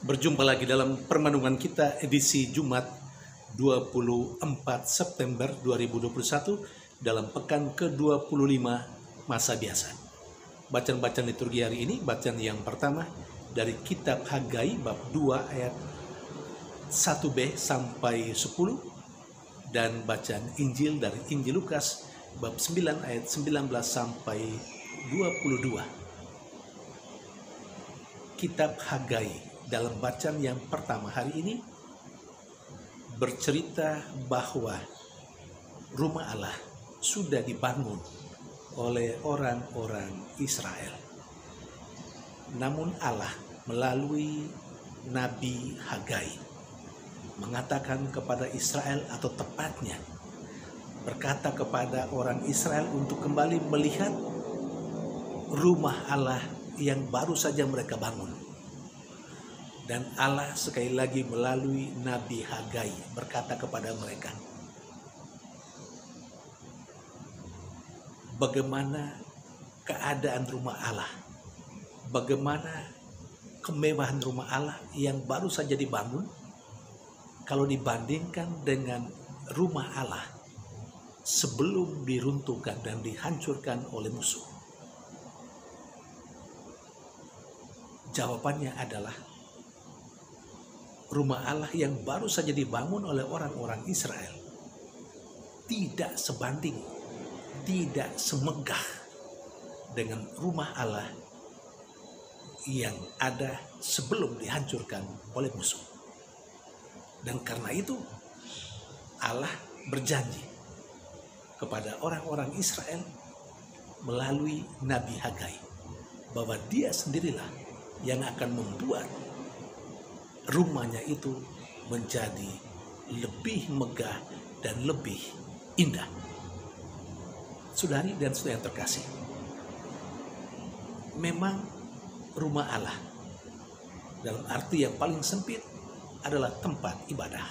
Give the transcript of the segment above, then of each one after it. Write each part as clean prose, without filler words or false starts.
Berjumpa lagi dalam permenungan kita edisi Jumat 24 September 2021 dalam pekan ke-25 masa biasa. Bacaan-bacaan liturgi hari ini, bacaan yang pertama dari kitab Hagai bab 2 ayat 1b sampai 10 dan bacaan Injil dari Injil Lukas bab 9 ayat 19 sampai 22. Kitab Hagai dalam bacaan yang pertama hari ini bercerita bahwa rumah Allah sudah dibangun oleh orang-orang Israel. Namun Allah melalui Nabi Hagai mengatakan kepada Israel, atau tepatnya berkata kepada orang Israel untuk kembali melihat rumah Allah yang baru saja mereka bangun. Dan Allah sekali lagi melalui Nabi Hagai berkata kepada mereka, bagaimana keadaan rumah Allah, bagaimana kemewahan rumah Allah yang baru saja dibangun kalau dibandingkan dengan rumah Allah sebelum diruntuhkan dan dihancurkan oleh musuh. Jawabannya adalah rumah Allah yang baru saja dibangun oleh orang-orang Israel tidak sebanding, tidak semegah dengan rumah Allah yang ada sebelum dihancurkan oleh musuh. Dan karena itu Allah berjanji kepada orang-orang Israel melalui Nabi Hagai bahwa Dia sendirilah yang akan membuat rumahnya itu menjadi lebih megah dan lebih indah. Saudari dan saudara yang terkasih, memang rumah Allah dalam arti yang paling sempit adalah tempat ibadah.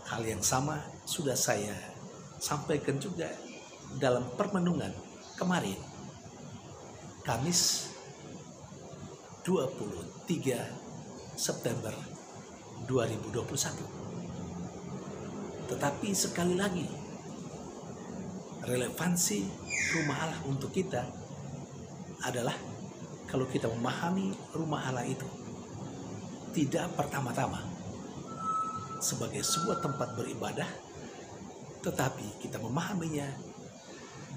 Hal yang sama sudah saya sampaikan juga dalam permenungan kemarin, Kamis 23 September 2021. Tetapi sekali lagi, relevansi rumah Allah untuk kita adalah kalau kita memahami rumah Allah itu tidak pertama-tama sebagai sebuah tempat beribadah, tetapi kita memahaminya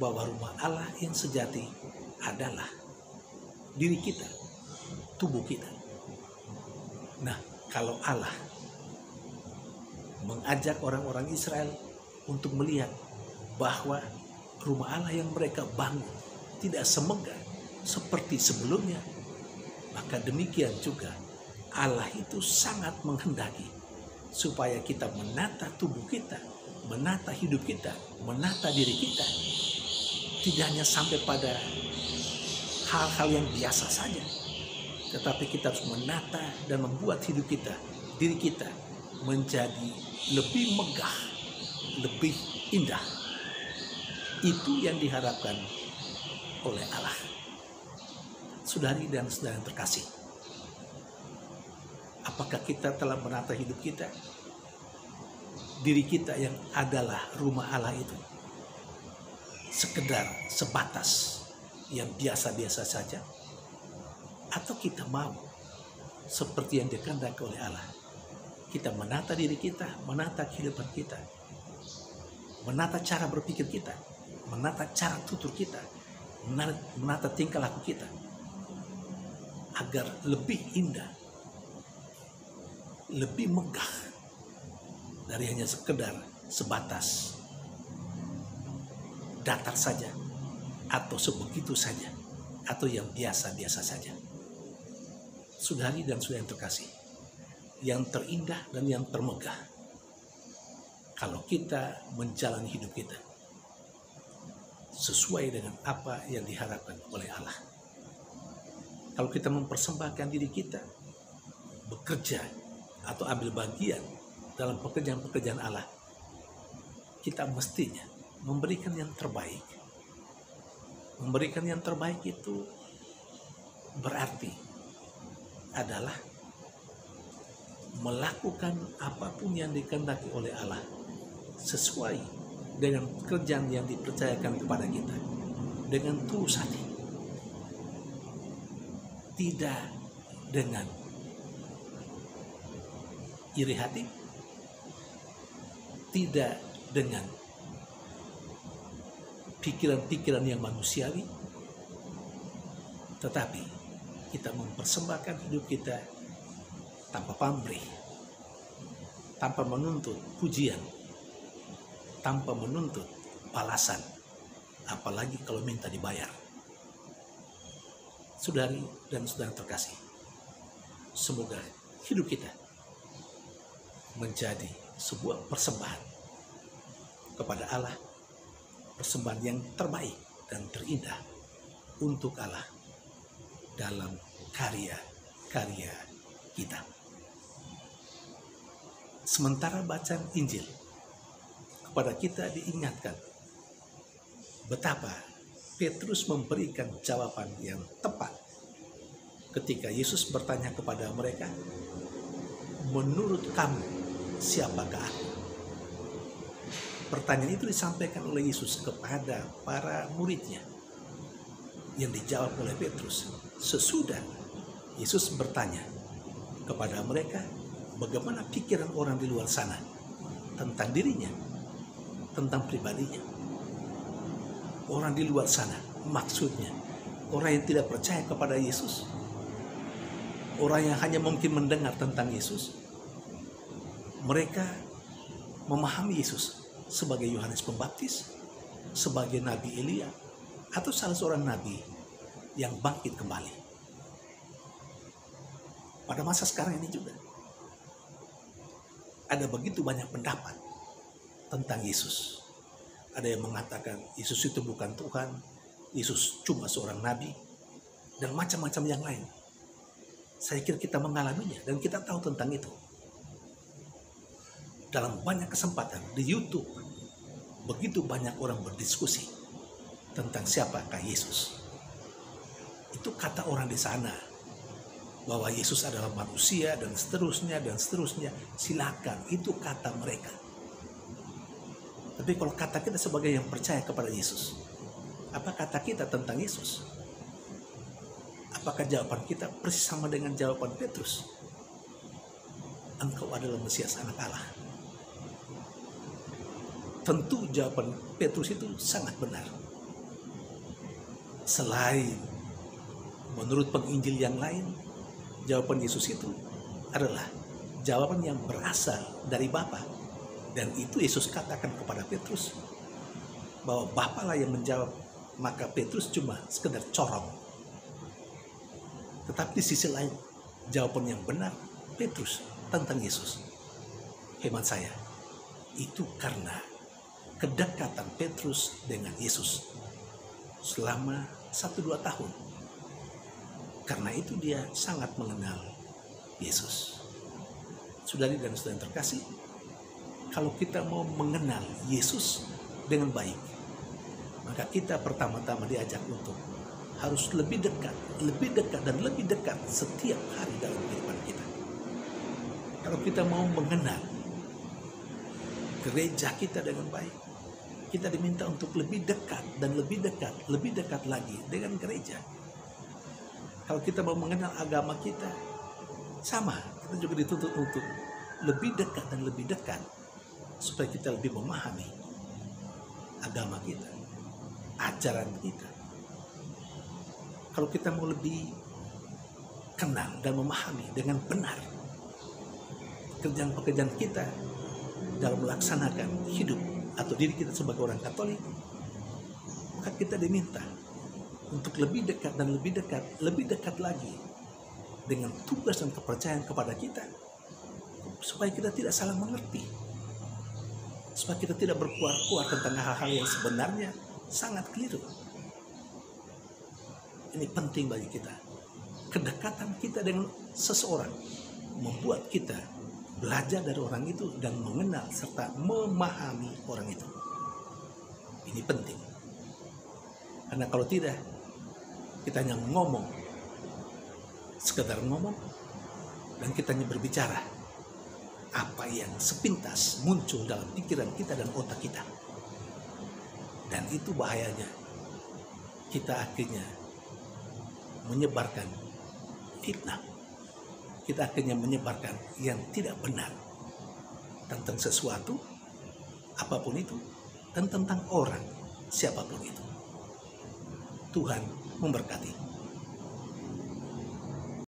bahwa rumah Allah yang sejati adalah diri kita, tubuh kita. Nah, kalau Allah mengajak orang-orang Israel untuk melihat bahwa rumah Allah yang mereka bangun tidak semegah seperti sebelumnya, maka demikian juga Allah itu sangat menghendaki supaya kita menata tubuh kita, menata hidup kita, menata diri kita, tidak hanya sampai pada hal-hal yang biasa saja, tetapi kita harus menata dan membuat hidup kita, diri kita menjadi lebih megah, lebih indah. Itu yang diharapkan oleh Allah. Saudari dan saudara yang terkasih, apakah kita telah menata hidup kita? Diri kita yang adalah rumah Allah itu sekedar sebatas yang biasa-biasa saja? Atau kita mau seperti yang dikehendaki oleh Allah, kita menata diri kita, menata kehidupan kita, menata cara berpikir kita, menata cara tutur kita, menata tingkah laku kita, agar lebih indah, lebih megah dari hanya sekedar sebatas datar saja, atau sebegitu saja, atau yang biasa-biasa saja. Saudari dan saudara yang terkasih, yang terindah dan yang termegah kalau kita menjalani hidup kita sesuai dengan apa yang diharapkan oleh Allah. Kalau kita mempersembahkan diri kita bekerja atau ambil bagian dalam pekerjaan-pekerjaan Allah, kita mestinya memberikan yang terbaik. Memberikan yang terbaik itu berarti adalah melakukan apapun yang dikehendaki oleh Allah sesuai dengan pekerjaan yang dipercayakan kepada kita dengan tulus hati, tidak dengan iri hati, tidak dengan pikiran-pikiran yang manusiawi, tetapi kita mempersembahkan hidup kita tanpa pamrih, tanpa menuntut pujian, tanpa menuntut balasan, apalagi kalau minta dibayar. Saudari dan saudara terkasih, semoga hidup kita menjadi sebuah persembahan kepada Allah, persembahan yang terbaik dan terindah untuk Allah dalam karya-karya kita. Sementara bacaan Injil, kepada kita diingatkan betapa Petrus memberikan jawaban yang tepat ketika Yesus bertanya kepada mereka, "Menurut kamu, siapakah aku?" Pertanyaan itu disampaikan oleh Yesus kepada para muridnya, yang dijawab oleh Petrus sesudah Yesus bertanya kepada mereka bagaimana pikiran orang di luar sana tentang dirinya, tentang pribadinya. Orang di luar sana maksudnya orang yang tidak percaya kepada Yesus, orang yang hanya mungkin mendengar tentang Yesus. Mereka memahami Yesus sebagai Yohanes Pembaptis, sebagai Nabi Elia, atau salah seorang nabi yang bangkit kembali. Pada masa sekarang ini juga ada begitu banyak pendapat tentang Yesus. Ada yang mengatakan Yesus itu bukan Tuhan, Yesus cuma seorang nabi, dan macam-macam yang lain. Saya kira kita mengalaminya dan kita tahu tentang itu. Dalam banyak kesempatan di YouTube, begitu banyak orang berdiskusi tentang siapakah Yesus. Itu kata orang di sana, bahwa Yesus adalah manusia dan seterusnya dan seterusnya. Silakan, itu kata mereka. Tapi kalau kata kita sebagai yang percaya kepada Yesus, apa kata kita tentang Yesus? Apakah jawaban kita persis sama dengan jawaban Petrus? Engkau adalah Mesias, anak Allah. Tentu jawaban Petrus itu sangat benar. Selain menurut penginjil yang lain, jawaban Yesus itu adalah jawaban yang berasal dari Bapa. Dan itu Yesus katakan kepada Petrus, bahwa Bapa lah yang menjawab, maka Petrus cuma sekedar corong. Tetapi di sisi lain, jawaban yang benar Petrus tentang Yesus, hemat saya, itu karena kedekatan Petrus dengan Yesus selama 1-2 tahun. Karena itu dia sangat mengenal Yesus. Saudari dan saudara terkasih, kalau kita mau mengenal Yesus dengan baik, maka kita pertama-tama diajak untuk harus lebih dekat dan lebih dekat setiap hari dalam kehidupan kita. Kalau kita mau mengenal gereja kita dengan baik, kita diminta untuk lebih dekat dan lebih dekat lagi dengan gereja. Kalau kita mau mengenal agama kita, sama, kita juga dituntut untuk lebih dekat dan lebih dekat, supaya kita lebih memahami agama kita, ajaran kita. Kalau kita mau lebih kenal dan memahami dengan benar pekerjaan-pekerjaan kita dalam melaksanakan hidup atau diri kita sebagai orang Katolik, maka kita diminta untuk lebih dekat dan lebih dekat lagi dengan tugas dan kepercayaan kepada kita, supaya kita tidak salah mengerti, supaya kita tidak berkuar-kuar tentang hal-hal yang sebenarnya sangat keliru. Ini penting bagi kita. Kedekatan kita dengan seseorang membuat kita belajar dari orang itu dan mengenal serta memahami orang itu. Ini penting. Karena kalau tidak, kita hanya ngomong, sekedar ngomong, dan kita hanya berbicara apa yang sepintas muncul dalam pikiran kita dan otak kita. Dan itu bahayanya. Kita akhirnya menyebarkan fitnah. Kita akhirnya menyebarkan yang tidak benar tentang sesuatu, apapun itu, dan tentang orang, siapapun itu. Tuhan memberkati.